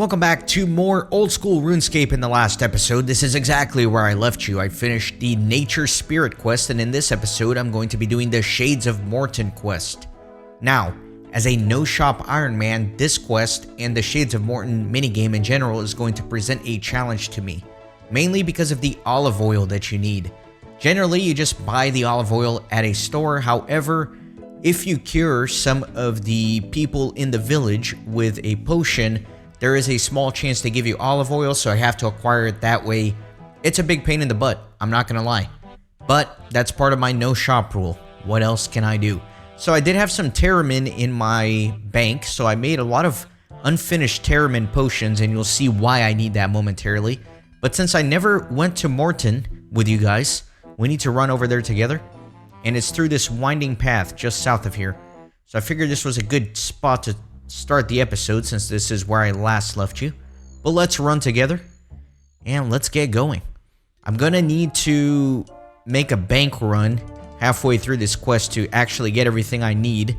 Welcome back to more Old School RuneScape. In the last episode, this is exactly where I left you. I finished the Nature Spirit quest, and in this episode, I'm going to be doing the Shades of Mort'ton quest. Now, as a no-shop Ironman, this quest and the Shades of Mort'ton minigame in general is going to present a challenge to me, mainly because of the olive oil that you need. Generally, you just buy the olive oil at a store. However, if you cure some of the people in the village with a potion, there is a small chance they give you olive oil, so I have to acquire it that way. It's a big pain in the butt, I'm not gonna lie. But that's part of my no shop rule. What else can I do? So I did have some Theremin in my bank, so I made a lot of unfinished Theremin potions, and you'll see why I need that momentarily. But since I never went to Mort'ton with you guys, we need to run over there together. And it's through this winding path just south of here. So I figured this was a good spot to start the episode, since this is where I last left you. But let's run together and let's get going. I'm gonna need to make a bank run halfway through this quest to actually get everything I need.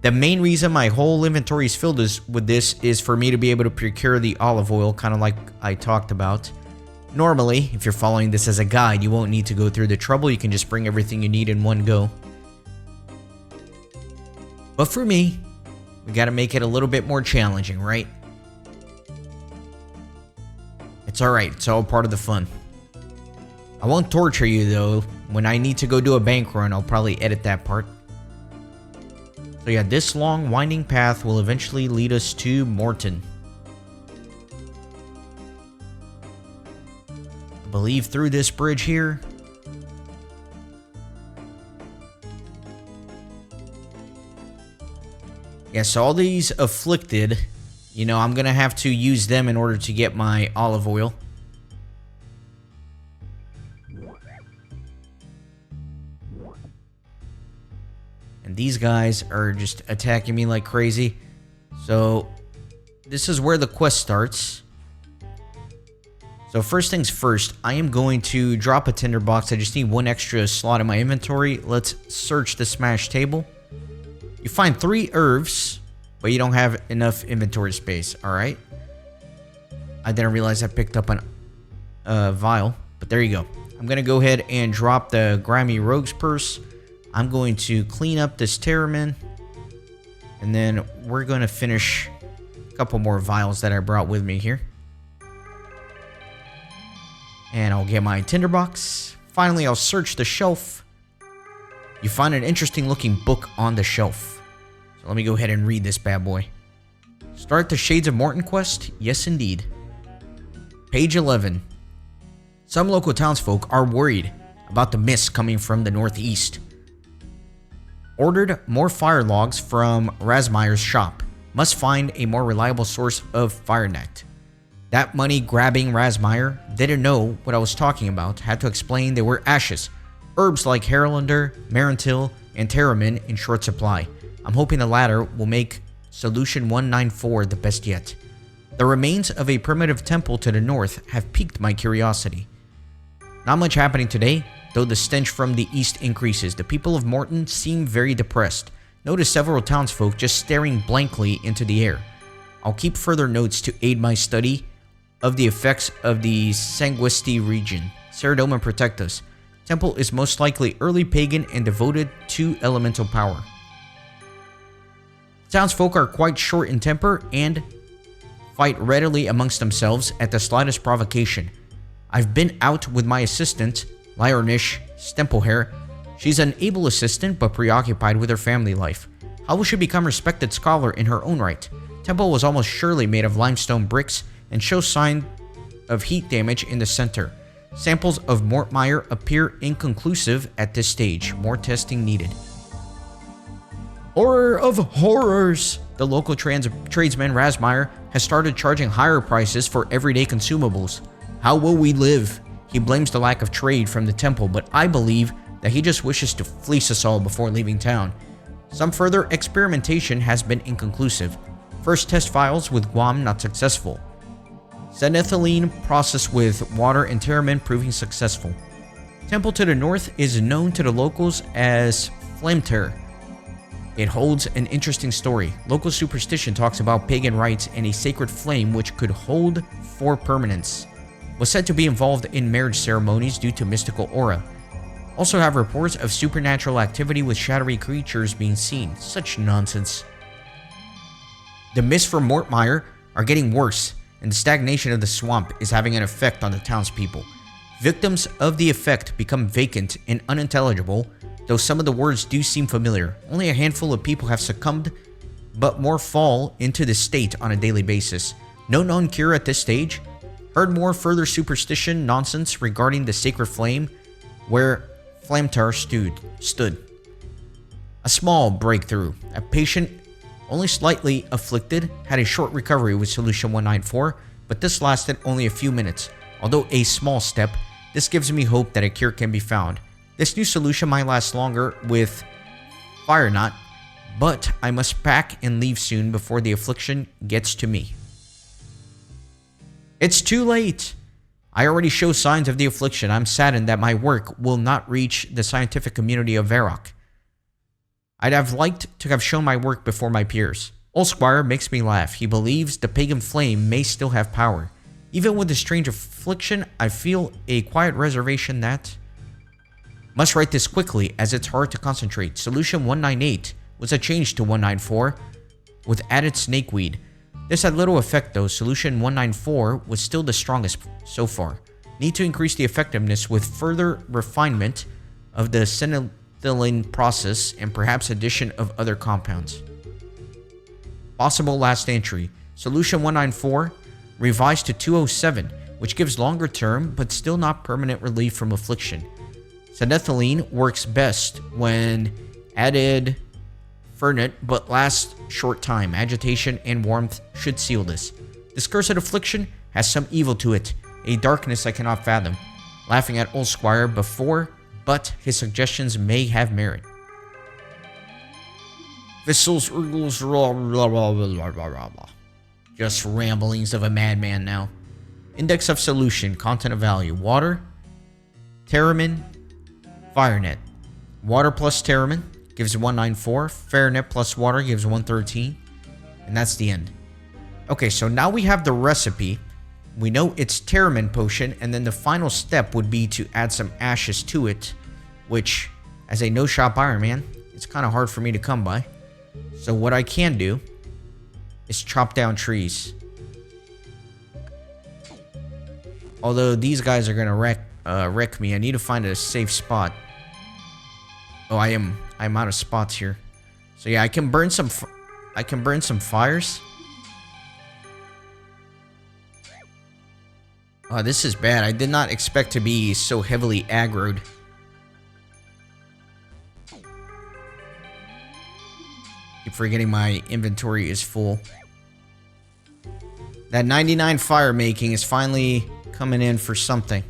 The main reason my whole inventory is filled with this is for me to be able to procure the olive oil, kind of like I talked about. Normally, if you're following this as a guide, you won't need to go through the trouble. You can just bring everything you need in one go. But for me, we gotta make it a little bit more challenging, right? It's alright, it's all part of the fun. I won't torture you though. When I need to go do a bank run, I'll probably edit that part. So yeah, this long winding path will eventually lead us to Mort'ton. I believe through this bridge here. Yeah, so all these afflicted, you know, I'm gonna have to use them in order to get my olive oil. And these guys are just attacking me like crazy. So, this is where the quest starts. So first things first, I am going to drop a tinderbox. I just need one extra slot in my inventory. Let's search the smash table. You find 3 herbs, but you don't have enough inventory space, alright? I didn't realize I picked up a vial, but there you go. I'm going to go ahead and drop the Grimy Rogue's Purse. I'm going to clean up this Theremin, and then we're going to finish a couple more vials that I brought with me here. And I'll get my tinderbox. Finally, I'll search the shelf. You find an interesting looking book on the shelf. So let me go ahead and read this bad boy. Start the Shades of Mort'ton quest? Yes, indeed. Page 11. Some local townsfolk are worried about the mist coming from the northeast. Ordered more fire logs from Razmire's shop. Must find a more reliable source of fire net. That money-grabbing Razmire didn't know what I was talking about. Had to explain they were ashes. Herbs like Herblore, Marentil, and Theremin in short supply. I'm hoping the latter will make Solution 194 the best yet. The remains of a primitive temple to the north have piqued my curiosity. Not much happening today, though the stench from the east increases. The people of Mort'ton seem very depressed. Notice several townsfolk just staring blankly into the air. I'll keep further notes to aid my study of the effects of the Sanguesti region. Serum protect us. Temple is most likely early pagan and devoted to elemental power. Townsfolk are quite short in temper and fight readily amongst themselves at the slightest provocation. I've been out with my assistant, Lyornish Stemplehair. She's an able assistant but preoccupied with her family life. How will she become a respected scholar in her own right? Temple was almost surely made of limestone bricks and shows sign of heat damage in the center. Samples of Mortmire appear inconclusive at this stage. More testing needed. Horror of horrors! The local tradesman Razmire has started charging higher prices for everyday consumables. How will we live? He blames the lack of trade from the temple, but I believe that he just wishes to fleece us all before leaving town. Some further experimentation has been inconclusive. First test files with Guam not successful. Zenethylene processed with water and Theremin proving successful. Temple to the north is known to the locals as Flamter. It holds an interesting story. Local superstition talks about pagan rites and a sacred flame which could hold for permanence. Was said to be involved in marriage ceremonies due to mystical aura. Also have reports of supernatural activity with shadowy creatures being seen. Such nonsense. The mists from Mort'ton are getting worse, and the stagnation of the swamp is having an effect on the townspeople. Victims of the effect become vacant and unintelligible, though some of the words do seem familiar. Only a handful of people have succumbed, but more fall into this state on a daily basis. No known cure at this stage. Heard more further superstition nonsense regarding the sacred flame where Flamtar stood. A small breakthrough. A patient, only slightly afflicted, had a short recovery with solution 194, but this lasted only a few minutes. Although a small step, this gives me hope that a cure can be found. This new solution might last longer with Fire Knot, but I must pack and leave soon before the affliction gets to me. It's too late! I already show signs of the affliction. I'm saddened that my work will not reach the scientific community of Varrock. I'd have liked to have shown my work before my peers. Ulsquire makes me laugh. He believes the pagan flame may still have power. Even with the strange affliction, I feel a quiet reservation that... Must write this quickly as it's hard to concentrate. Solution 198 was a change to 194 with added snakeweed. This had little effect though. Solution 194 was still the strongest so far. Need to increase the effectiveness with further refinement of the synethylene process and perhaps addition of other compounds. Possible last entry. Solution 194 revised to 207, which gives longer term but still not permanent relief from affliction. Synethylene works best when added fernet, but lasts short time. Agitation and warmth should seal this. This cursed affliction has some evil to it, a darkness I cannot fathom. Laughing at Ulsquire before, but his suggestions may have merit. Vessels, just ramblings of a madman now. Index of solution, content of value: water, Theremin, Firenet. Water plus Theremin gives 194. Firenet plus water gives 113. And that's the end. Okay, so now we have the recipe. We know it's Theremin potion, and then the final step would be to add some ashes to it, which, as a no-shop Iron Man, it's kind of hard for me to come by. So what I can do is chop down trees. Although these guys are gonna wreck me, I need to find a safe spot. Oh, I'm out of spots here. So yeah, I can burn some fires. Oh, this is bad. I did not expect to be so heavily aggroed. Keep forgetting my inventory is full. That 99 fire making is finally coming in for something.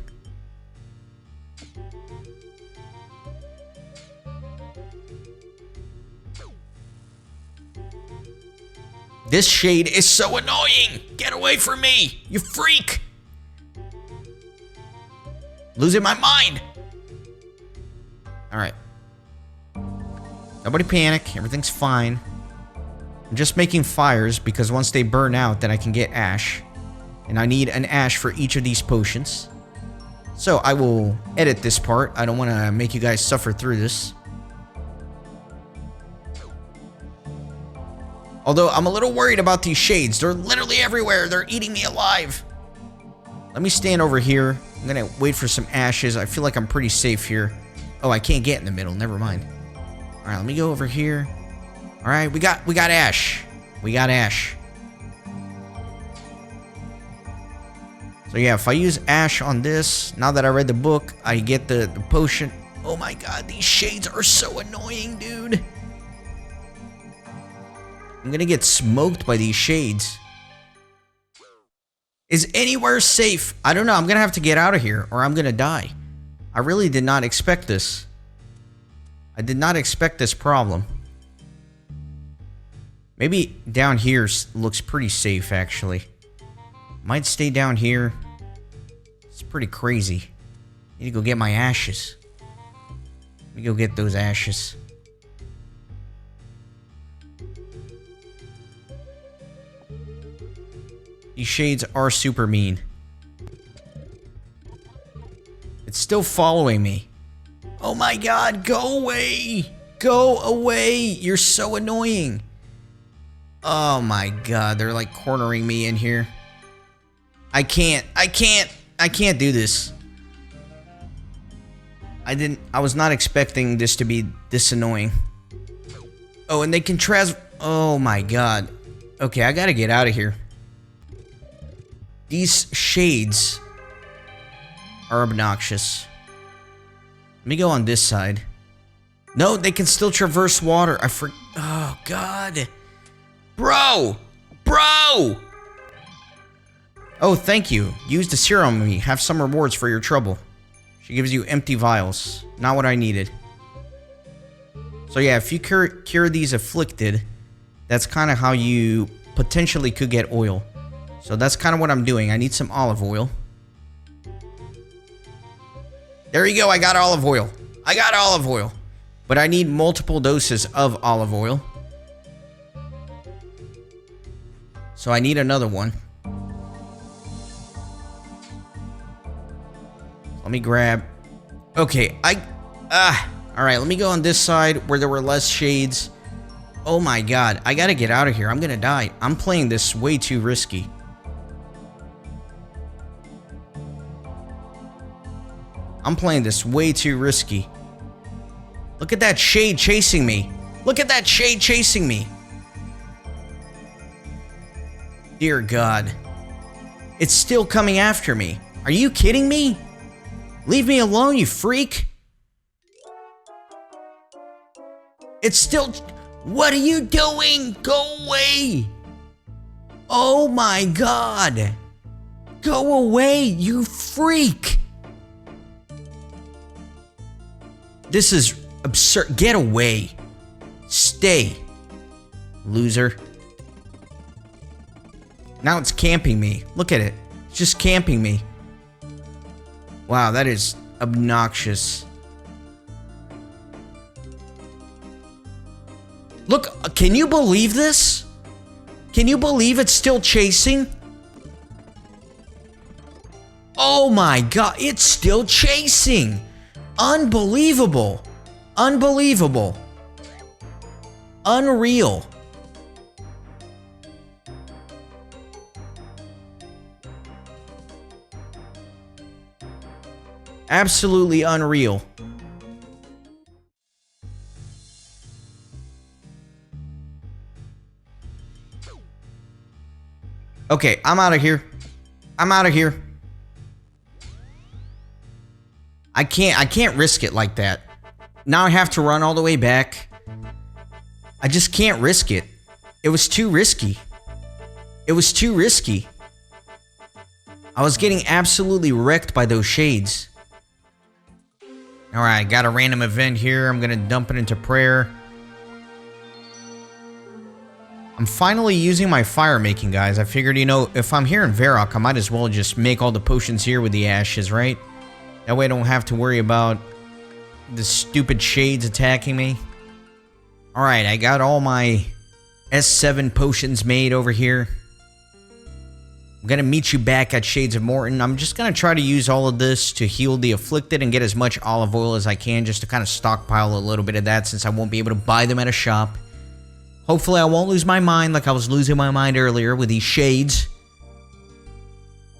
This shade is so annoying! Get away from me, you freak! Losing my mind! Alright. Nobody panic, everything's fine. I'm just making fires because once they burn out, then I can get ash. And I need an ash for each of these potions. So I will edit this part. I don't want to make you guys suffer through this. Although I'm a little worried about these shades. They're literally everywhere. They're eating me alive. Let me stand over here. I'm going to wait for some ashes. I feel like I'm pretty safe here. Oh, I can't get in the middle. Never mind. All right, let me go over here. All right, we got ash. We got ash. So yeah, if I use ash on this, now that I read the book, I get the potion. Oh my god, these shades are so annoying, dude. I'm gonna get smoked by these shades. Is anywhere safe? I don't know. I'm gonna have to get out of here or I'm gonna die. I really did not expect this. I did not expect this problem. Maybe down here looks pretty safe, actually. Might stay down here. It's pretty crazy. Need to go get my ashes. Let me go get those ashes. These shades are super mean. It's still following me. Oh my god, go away! Go away! You're so annoying. Oh my god, they're like cornering me in here. I can't do this. I was not expecting this to be this annoying. Oh, and they can oh my god. Okay, I gotta get out of here. These shades are obnoxious. Let me go on this side. No, they can still traverse water. Oh god. Bro! Bro! Oh, thank you. Use the serum on me. Have some rewards for your trouble. She gives you empty vials. Not what I needed. So yeah, if you cure these afflicted, that's kind of how you potentially could get oil. So that's kind of what I'm doing. I need some olive oil. There you go. I got olive oil. I got olive oil. But I need multiple doses of olive oil. So I need another one. Let me grab... Okay, alright, let me go on this side where there were less shades. Oh my god, I gotta get out of here. I'm gonna die. I'm playing this way too risky. I'm playing this way too risky. Look at that shade chasing me. Look at that shade chasing me. Dear God. It's still coming after me. Are you kidding me? Leave me alone, you freak. It's still... What are you doing? Go away. Oh my God. Go away, you freak. This is absurd. Get away. Stay. Loser. Now it's camping me. Look at it. It's just camping me. Wow, that is obnoxious. Look, can you believe this? Can you believe it's still chasing? Oh my God, it's still chasing. Unbelievable. Unbelievable. Unreal. Absolutely unreal. Okay, I'm out of here. I'm out of here. I can't risk it like that. Now I have to run all the way back. I just can't risk it. It was too risky. It was too risky. I was getting absolutely wrecked by those shades. Alright, got a random event here. I'm gonna dump it into prayer. I'm finally using my fire making, guys. I figured, you know, if I'm here in Varrock, I might as well just make all the potions here with the ashes, right? That way I don't have to worry about the stupid shades attacking me. Alright, I got all my S7 potions made over here. I'm gonna meet you back at Shades of Mort'ton. I'm just gonna try to use all of this to heal the afflicted and get as much olive oil as I can, just to kind of stockpile a little bit of that since I won't be able to buy them at a shop. Hopefully I won't lose my mind like I was losing my mind earlier with these shades.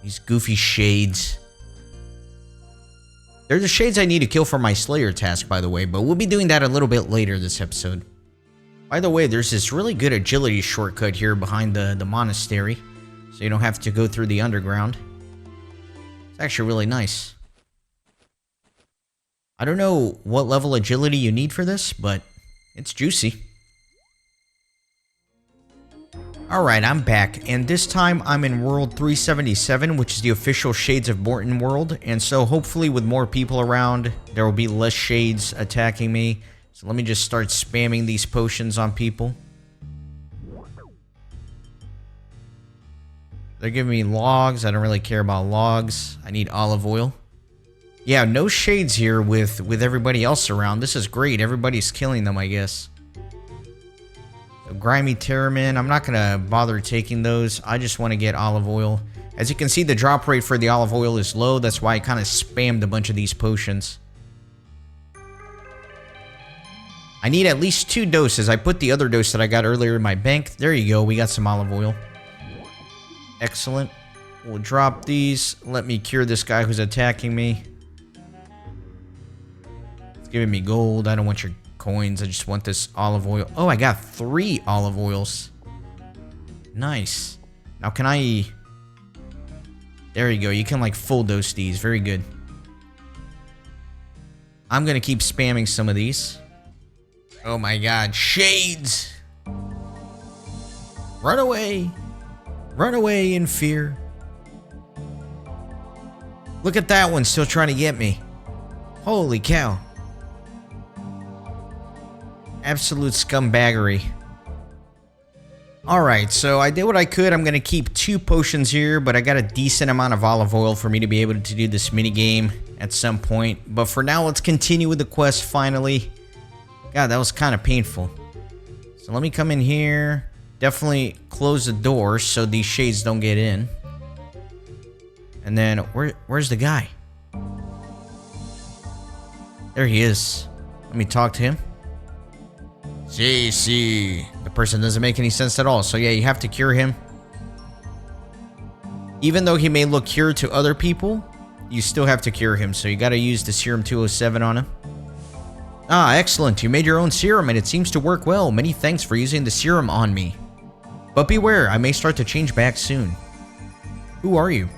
These goofy shades. They're the shades I need to kill for my Slayer task, by the way, but we'll be doing that a little bit later this episode. By the way, there's this really good agility shortcut here behind the monastery, so you don't have to go through the underground. It's actually really nice. I don't know what level agility you need for this, but it's juicy. Alright, I'm back, and this time I'm in World 377, which is the official Shades of Mort'ton world, and so hopefully with more people around, there will be less shades attacking me. So let me just start spamming these potions on people. They're giving me logs. I don't really care about logs. I need olive oil. Yeah, no shades here with everybody else around. This is great. Everybody's killing them, I guess. So grimy Theremin. I'm not gonna bother taking those. I just want to get olive oil. As you can see, the drop rate for the olive oil is low. That's why I kind of spammed a bunch of these potions. I need at least 2 doses. I put the other dose that I got earlier in my bank. There you go. We got some olive oil. Excellent. We'll drop these. Let me cure this guy who's attacking me. It's giving me gold. I don't want your coins. I just want this olive oil. Oh, I got 3 olive oils. Nice. Now, can I... There you go. You can, like, full dose these. Very good. I'm going to keep spamming some of these. Oh, my God. Shades! Run away. Run away in fear. Look at that one still trying to get me. Holy cow. Absolute scumbaggery. Alright, so I did what I could. I'm going to keep 2 potions here, but I got a decent amount of olive oil for me to be able to do this minigame at some point. But for now, let's continue with the quest finally. God, that was kind of painful. So let me come in here. Definitely close the door so these shades don't get in. And then, where's the guy? There he is. Let me talk to him. See. The person doesn't make any sense at all. So yeah, you have to cure him. Even though he may look cured to other people, you still have to cure him. So you gotta use the Serum 207 on him. Ah, excellent. You made your own serum and it seems to work well. Many thanks for using the serum on me. But beware, I may start to change back soon. Who are you?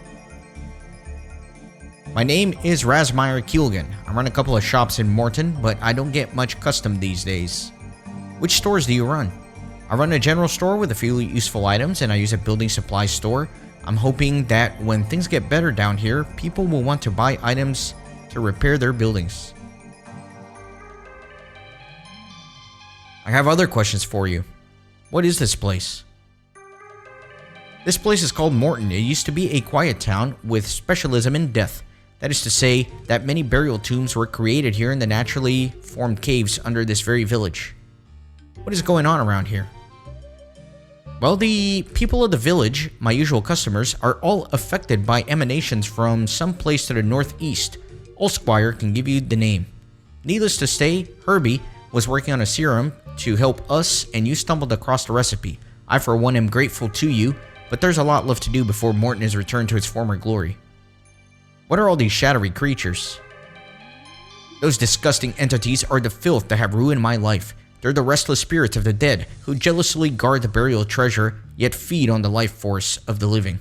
My name is Razmire Keelgan. I run a couple of shops in Mort'ton, but I don't get much custom these days. Which stores do you run? I run a general store with a few useful items, and I use a building supply store. I'm hoping that when things get better down here, people will want to buy items to repair their buildings. I have other questions for you. What is this place? This place is called Mort'ton. It used to be a quiet town with specialism in death. That is to say that many burial tombs were created here in the naturally formed caves under this very village. What is going on around here? Well, the people of the village, my usual customers, are all affected by emanations from some place to the northeast. Ulsquire can give you the name. Needless to say, Herbi was working on a serum to help us, and you stumbled across the recipe. I, for one, am grateful to you, but there's a lot left to do before Mort'ton is returned to its former glory. What are all these shadowy creatures? Those disgusting entities are the filth that have ruined my life. They're the restless spirits of the dead, who jealously guard the burial treasure, yet feed on the life force of the living.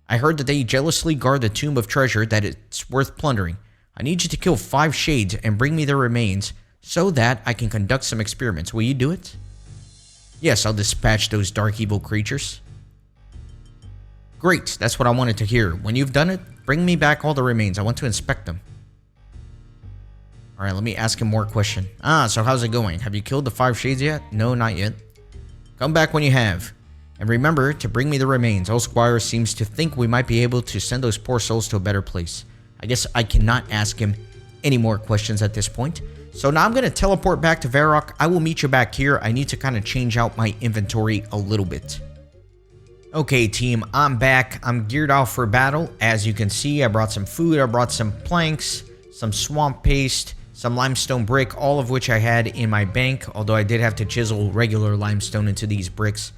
I heard that they jealously guard the tomb of treasure that it's worth plundering. I need you to kill 5 shades and bring me their remains, so that I can conduct some experiments. Will you do it? Yes, I'll dispatch those dark evil creatures. Great, that's what I wanted to hear. When you've done it, bring me back all the remains. I want to inspect them. Alright, let me ask him more question. So how's it going? Have you killed the 5 shades yet? No, not yet. Come back when you have. And remember to bring me the remains. Ulsquire seems to think we might be able to send those poor souls to a better place. I guess I cannot ask him any more questions at this point. So now I'm going to teleport back to Varrock. I will meet you back here. I need to kind of change out my inventory a little bit. Okay, team, I'm back. I'm geared off for battle. As you can see, I brought some food. I brought some planks, some swamp paste, some limestone brick, all of which I had in my bank, although I did have to chisel regular limestone into these bricks.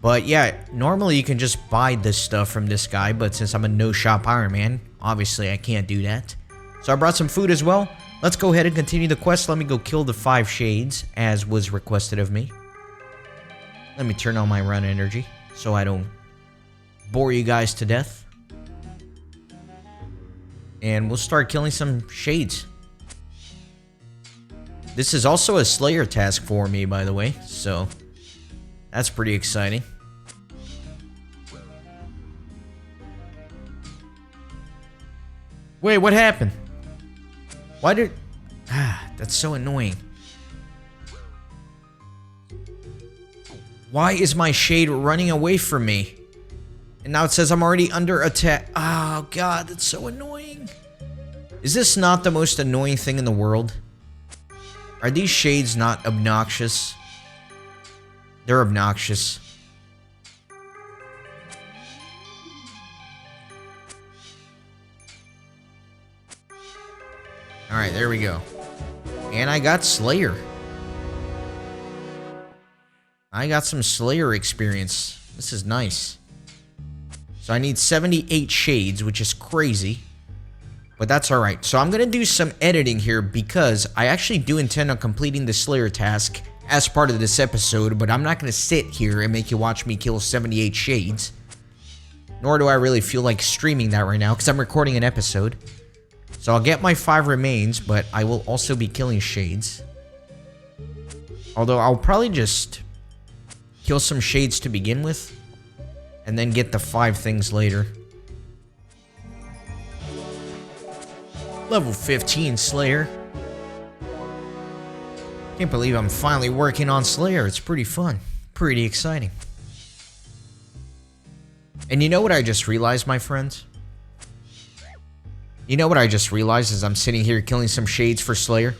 But yeah, normally you can just buy this stuff from this guy, but since I'm a no-shop Ironman, obviously I can't do that. So I brought some food as well. Let's go ahead and continue the quest. Let me go kill the 5 shades, as was requested of me. Let me turn on my run energy, so I don't bore you guys to death. And we'll start killing some shades. This is also a Slayer task for me, by the way, so that's pretty exciting. Wait, what happened? Why did... that's so annoying. Why is my shade running away from me? And now it says I'm already under attack. Oh, God, that's so annoying. Is this not the most annoying thing in the world? Are these shades not obnoxious? They're obnoxious. Alright, there we go. And I got Slayer. I got some Slayer experience. This is nice. So I need 78 shades, which is crazy. But that's alright. So I'm going to do some editing here because I actually do intend on completing the Slayer task as part of this episode. But I'm not going to sit here and make you watch me kill 78 shades. Nor do I really feel like streaming that right now because I'm recording an episode. So I'll get my 5 remains, but I will also be killing shades. Although I'll probably just kill some shades to begin with, and then get the 5 things later. Level 15 Slayer. Can't believe I'm finally working on Slayer. It's pretty fun. Pretty exciting. And you know what I just realized, my friends? You know what I just realized as I'm sitting here killing some shades for Slayer?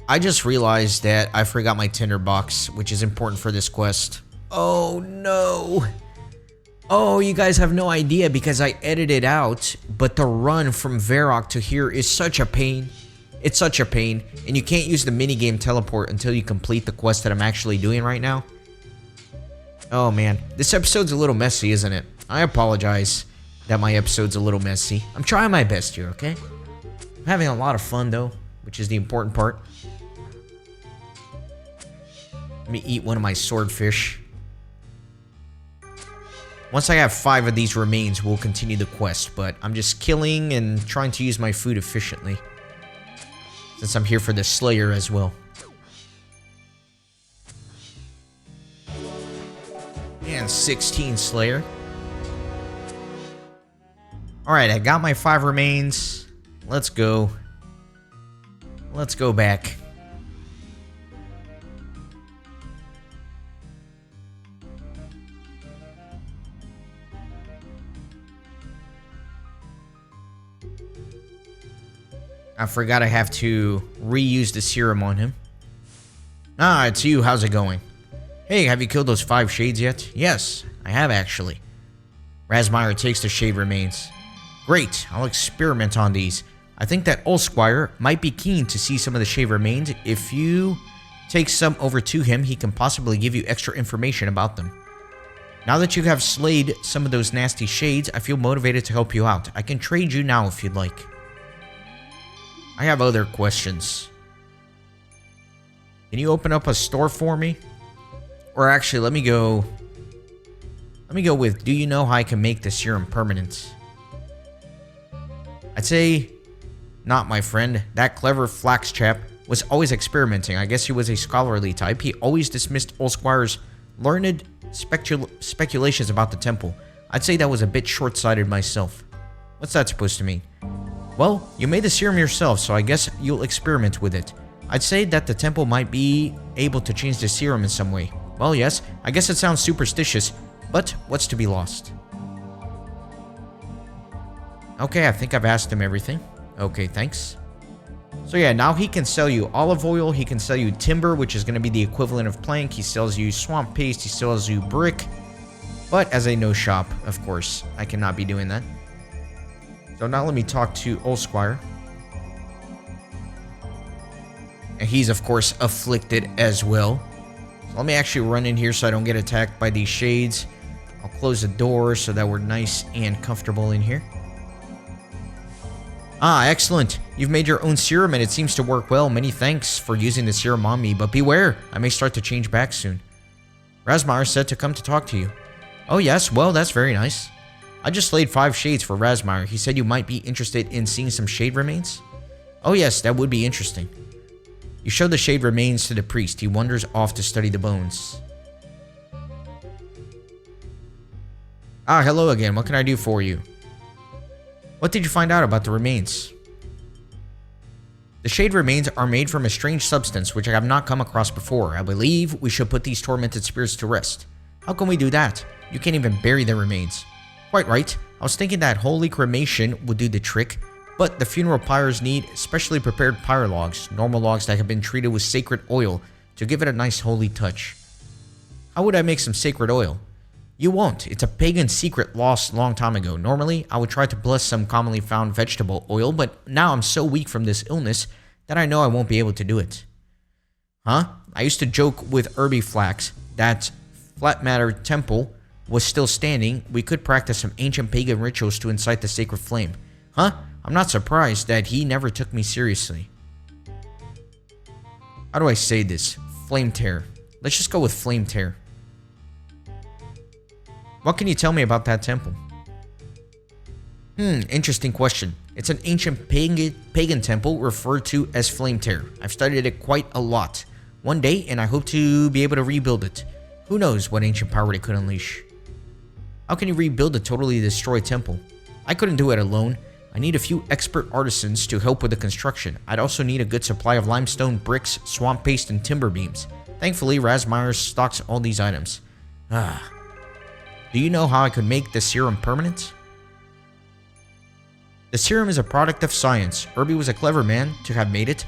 I just realized that I forgot my tinderbox, which is important for this quest. Oh no! Oh, you guys have no idea because I edited out, but the run from Varrock to here is such a pain. It's such a pain, and you can't use the minigame teleport until you complete the quest that I'm actually doing right now. Oh man, this episode's a little messy, isn't it? I apologize that my episode's a little messy. I'm trying my best here, okay? I'm having a lot of fun though, which is the important part. Let me eat one of my swordfish. Once I have 5 of these remains, we'll continue the quest, but I'm just killing and trying to use my food efficiently, since I'm here for the Slayer as well. And 16 Slayer. Alright, I got my 5 remains. Let's go. Let's go back. I forgot I have to reuse the serum on him. Ah, it's you. How's it going? Hey, have you killed those 5 shades yet? Yes, I have actually. Razmire takes the shade remains. Great, I'll experiment on these. I think that Ulsquire might be keen to see some of the shade remains. If you take some over to him, he can possibly give you extra information about them. Now that you have slayed some of those nasty shades, I feel motivated to help you out. I can trade you now if you'd like. I have other questions. Can you open up a store for me? Or actually, let me go with, do you know how I can make the serum permanent? I'd say, not my friend. That clever Flax chap was always experimenting. I guess he was a scholarly type. He always dismissed Ulsquire's learned speculations about the temple. I'd say that was a bit short-sighted myself. What's that supposed to mean? Well, you made the serum yourself, so I guess you'll experiment with it. I'd say that the temple might be able to change the serum in some way. Well, yes, I guess it sounds superstitious, but what's to be lost? Okay, I think I've asked him everything. Okay, thanks. So yeah, now he can sell you olive oil, he can sell you timber, which is going to be the equivalent of plank, he sells you swamp paste, he sells you brick. But as a no shop, of course, I cannot be doing that. So now let me talk to Ulsquire. And he's, of course, afflicted as well. So let me actually run in here so I don't get attacked by these shades. I'll close the door so that we're nice and comfortable in here. Ah, excellent. You've made your own serum and it seems to work well. Many thanks for using the serum on me, but beware, I may start to change back soon. Razmire said to come to talk to you. Oh yes, well, that's very nice. I just slayed 5 shades for Razmire. He said you might be interested in seeing some shade remains? Oh yes, that would be interesting. You show the shade remains to the priest. He wanders off to study the bones. Ah, hello again. What can I do for you? What did you find out about the remains? The shade remains are made from a strange substance which I have not come across before. I believe we should put these tormented spirits to rest. How can we do that? You can't even bury the remains. Quite right. I was thinking that holy cremation would do the trick, but the funeral pyres need specially prepared pyre logs, normal logs that have been treated with sacred oil to give it a nice holy touch. How would I make some sacred oil? You won't. It's a pagan secret lost long time ago. Normally, I would try to bless some commonly found vegetable oil, but now I'm so weak from this illness that I know I won't be able to do it. Huh? I used to joke with Herbi Flax that Flat Matter Temple was still standing. We could practice some ancient pagan rituals to incite the sacred flame. Huh? I'm not surprised that he never took me seriously. How do I say this? Flame Tear. Let's just go with Flame Tear. What can you tell me about that temple? Interesting question. It's an ancient pagan temple referred to as Flame Tear. I've studied it quite a lot. One day, and I hope to be able to rebuild it. Who knows what ancient power it could unleash. How can you rebuild a totally destroyed temple? I couldn't do it alone. I need a few expert artisans to help with the construction. I'd also need a good supply of limestone, bricks, swamp paste, and timber beams. Thankfully, Razmire stocks all these items. Do you know how I could make the serum permanent? The serum is a product of science. Herbi was a clever man to have made it,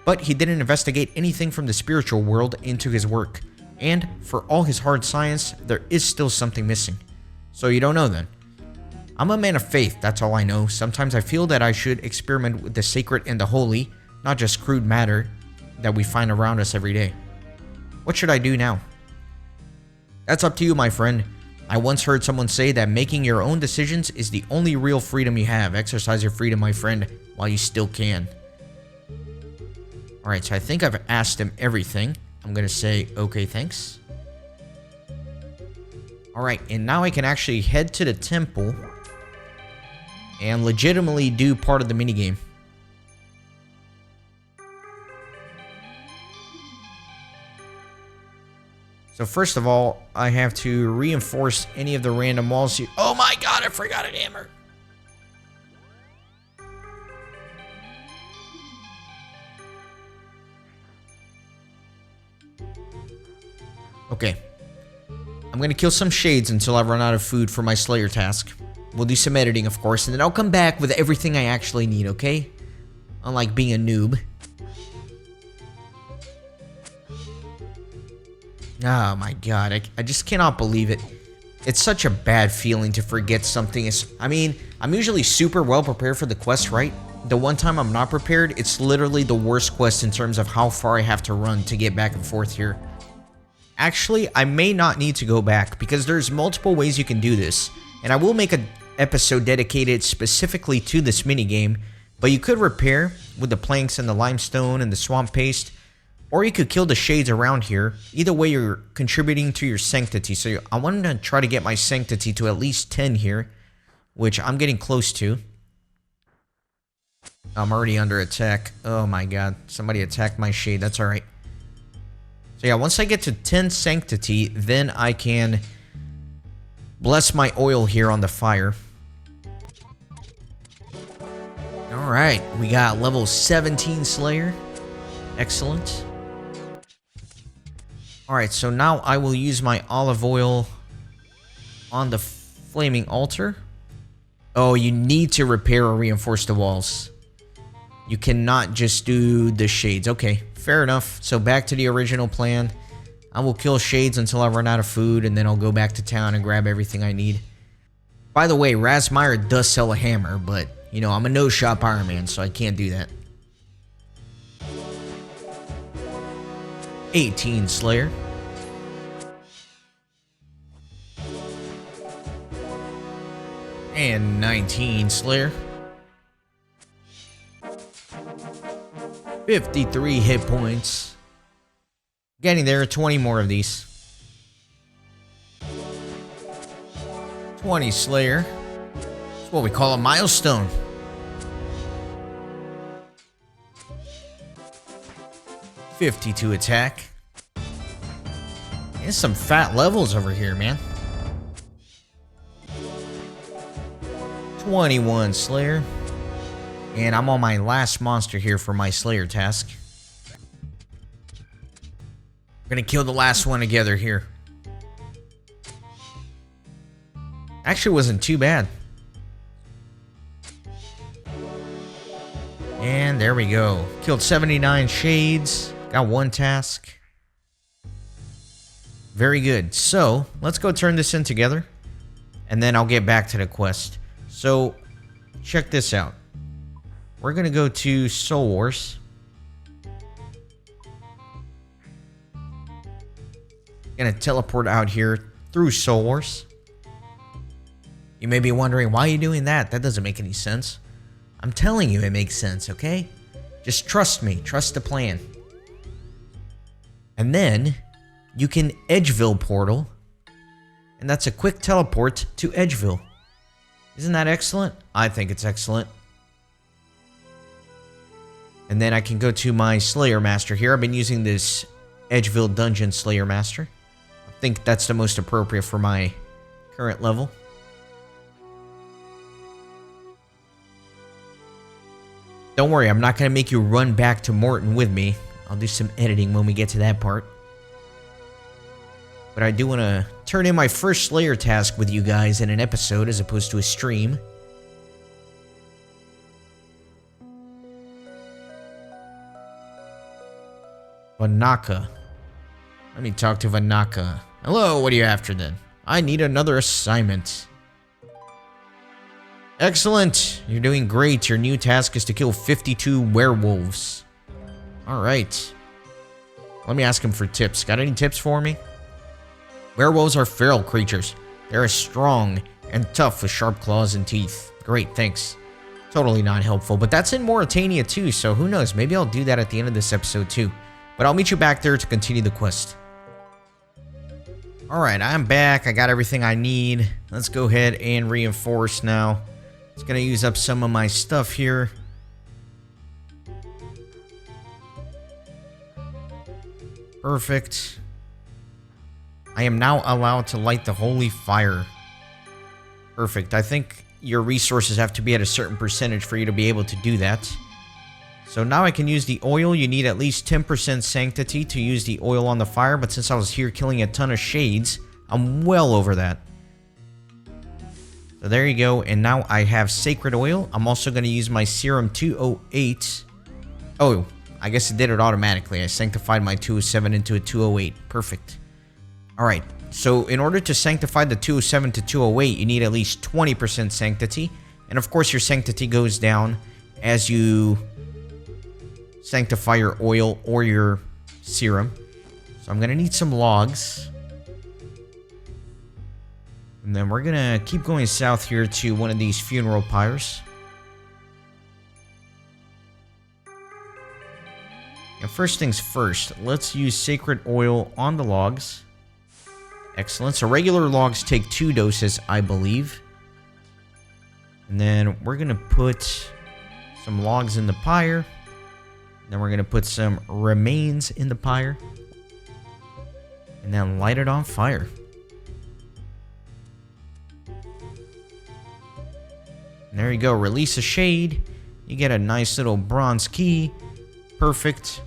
but he didn't investigate anything from the spiritual world into his work. And for all his hard science, there is still something missing. So you don't know then? I'm a man of faith, that's all I know. Sometimes I feel that I should experiment with the sacred and the holy, not just crude matter that we find around us every day. What should I do now? That's up to you, my friend. I once heard someone say that making your own decisions is the only real freedom you have. Exercise your freedom, my friend, while you still can. Alright, so I think I've asked him everything. I'm gonna say, okay, thanks. Alright, and now I can actually head to the temple and legitimately do part of the minigame. So first of all, I have to reinforce any of the random walls here. Oh my god, I forgot an hammer. Okay. I'm gonna kill some shades until I run out of food for my Slayer task. We'll do some editing, of course, and then I'll come back with everything I actually need, okay? Unlike being a noob. Oh my god, I just cannot believe it. It's such a bad feeling to forget something. I mean, I'm usually super well prepared for the quest, right? The one time I'm not prepared, it's literally the worst quest in terms of how far I have to run to get back and forth here. Actually, I may not need to go back because there's multiple ways you can do this. And I will make an episode dedicated specifically to this minigame. But you could repair with the planks and the limestone and the swamp paste. Or you could kill the shades around here. Either way, you're contributing to your sanctity. So I wanted to try to get my sanctity to at least 10 here. Which I'm getting close to. I'm already under attack. Oh my god. Somebody attacked my shade. That's alright. So yeah, once I get to 10 sanctity, then I can bless my oil here on the fire. Alright, we got level 17 Slayer. Excellent. Alright, so now I will use my olive oil on the flaming altar. Oh, you need to repair or reinforce the walls. You cannot just do the shades. Okay, fair enough. So back to the original plan. I will kill shades until I run out of food, and then I'll go back to town and grab everything I need. By the way, Razmire does sell a hammer, but, you know, I'm a no-shop Ironman, so I can't do that. 18 Slayer. And 19 Slayer. 53 hit points. Getting there, 20 more of these. 20 Slayer. That's what we call a milestone. $52 attack. There's some fat levels over here, man. 21 Slayer. And I'm on my last monster here for my Slayer task. We're gonna kill the last one together here. Actually wasn't too bad. And there we go. Killed 79 shades. Got one task. Very good. So, let's go turn this in together. And then I'll get back to the quest. So, check this out. We're going to go to Soul Wars. Going to teleport out here through Soul Wars. You may be wondering, why are you doing that? That doesn't make any sense. I'm telling you it makes sense, okay? Just trust me. Trust the plan. And then, you can Edgeville portal. And that's a quick teleport to Edgeville. Isn't that excellent? I think it's excellent. And then I can go to my Slayer Master here. I've been using this Edgeville Dungeon Slayer Master. I think that's the most appropriate for my current level. Don't worry, I'm not going to make you run back to Mort'ton with me. I'll do some editing when we get to that part. But I do want to turn in my first Slayer task with you guys in an episode as opposed to a stream. Vannaka. Let me talk to Vannaka. Hello, what are you after then? I need another assignment. Excellent. You're doing great. Your new task is to kill 52 werewolves. Alright. Let me ask him for tips. Got any tips for me? Werewolves are feral creatures. They're strong and tough with sharp claws and teeth. Great, thanks. Totally not helpful, but that's in Mauritania too, so who knows? Maybe I'll do that at the end of this episode too. But I'll meet you back there to continue the quest. Alright, I'm back. I got everything I need. Let's go ahead and reinforce now. It's going to use up some of my stuff here. Perfect. I am now allowed to light the holy fire. Perfect. I think your resources have to be at a certain percentage for you to be able to do that. So now I can use the oil. You need at least 10% sanctity to use the oil on the fire, but since I was here killing a ton of shades, I'm well over that. So there you go, and now I have sacred oil. I'm also going to use my Serum 208. Oh, I guess it did it automatically. I sanctified my 207 into a 208. Perfect. Alright, so in order to sanctify the 207 to 208, you need at least 20% sanctity. And of course, your sanctity goes down as you sanctify your oil or your serum. So I'm going to need some logs. And then we're going to keep going south here to one of these funeral pyres. And first things first, let's use sacred oil on the logs. Excellent. So regular logs take 2 doses, I believe. And then we're going to put some logs in the pyre. Then we're going to put some remains in the pyre. And then light it on fire. And there you go. Release a shade. You get a nice little bronze key. Perfect.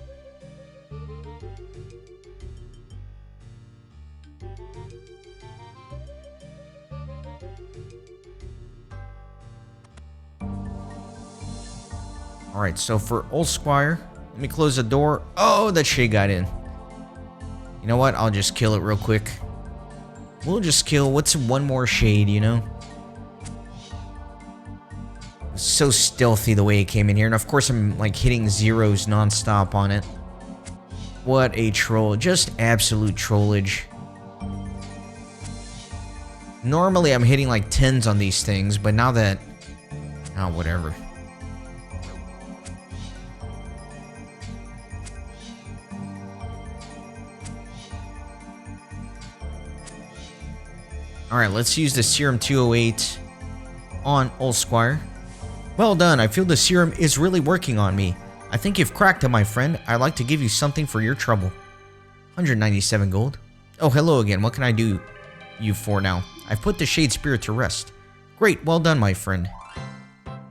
Alright, so for Ulsquire, let me close the door. Oh, that shade got in. You know what? I'll just kill it real quick. We'll just kill, what's one more shade, you know? It's so stealthy the way it came in here. And of course, I'm like hitting zeros nonstop on it. What a troll. Just absolute trollage. Normally, I'm hitting like 10s on these things, but now that... Oh, whatever. Alright, let's use the Serum 208 on Ulsquire. Well done, I feel the serum is really working on me. I think you've cracked it, my friend. I'd like to give you something for your trouble. 197 gold. Oh, hello again. What can I do you for now? I've put the Shade Spirit to rest. Great, well done, my friend.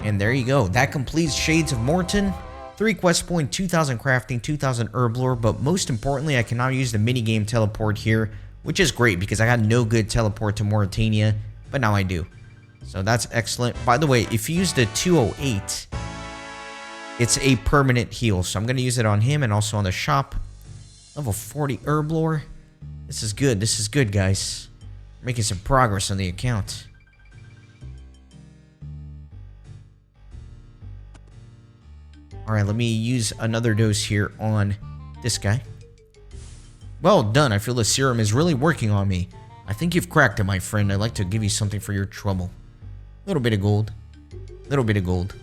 And there you go. That completes Shades of Mort'ton. 3 quest point, 2,000 crafting, 2,000 Herblore, but most importantly, I can now use the minigame teleport here, which is great because I got no good teleport to Mauritania, but now I do. So that's excellent. By the way, if you use the 208, it's a permanent heal. So I'm going to use it on him and also on the shop. Level 40 Herblore. This is good. This is good, guys. We're making some progress on the account. Alright, let me use another dose here on this guy. Well done. I feel the serum is really working on me. I think you've cracked it, my friend. I'd like to give you something for your trouble. A little bit of gold. Little bit of gold.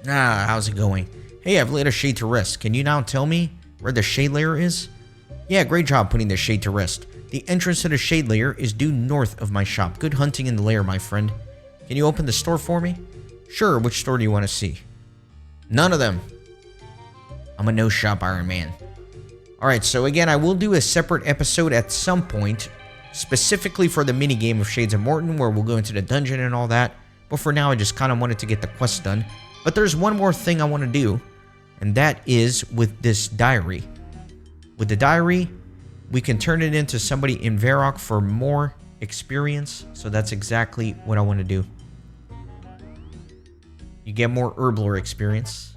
Ah, how's it going? Hey, I've laid a shade to rest. Can you now tell me where the shade layer is? Yeah, great job putting the shade to rest. The entrance to the shade layer is due north of my shop. Good hunting in the lair, my friend. Can you open the store for me? Sure, which store do you want to see? None of them. I'm a no-shop Iron Man. Alright, so again, I will do a separate episode at some point, specifically for the minigame of Shades of Mort'ton, where we'll go into the dungeon and all that. But for now, I just kind of wanted to get the quest done. But there's one more thing I want to do, and that is with this diary. With the diary, we can turn it into somebody in Varrock for more experience, so that's exactly what I want to do. You get more Herblore experience.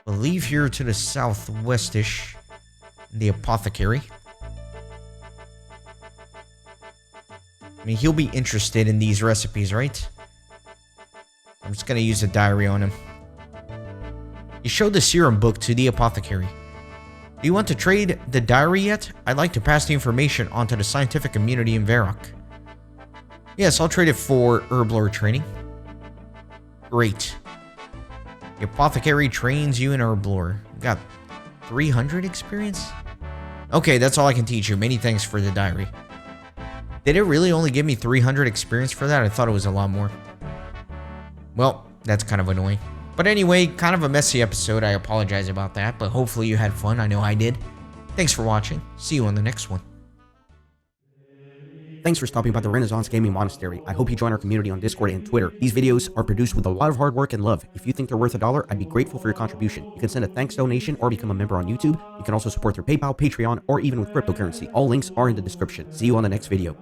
We'll leave here to the southwestish, the apothecary. I mean, he'll be interested in these recipes, right? I'm just going to use a diary on him. You showed the serum book to the apothecary. Do you want to trade the diary yet? I'd like to pass the information on to the scientific community in Varrock. Yes, I'll trade it for Herblore training. Great. The apothecary trains you in Herblore. Got 300 experience? Okay, that's all I can teach you. Many thanks for the diary. Did it really only give me 300 experience for that? I thought it was a lot more. Well, that's kind of annoying. But anyway, kind of a messy episode. I apologize about that, but hopefully you had fun. I know I did. Thanks for watching. See you on the next one. Thanks for stopping by the Renaissance Gaming Monastery. I hope you join our community on Discord and Twitter. These videos are produced with a lot of hard work and love. If you think they're worth $1, I'd be grateful for your contribution. You can send a thanks donation or become a member on YouTube. You can also support through PayPal, Patreon, or even with cryptocurrency. All links are in the description. See you on the next video.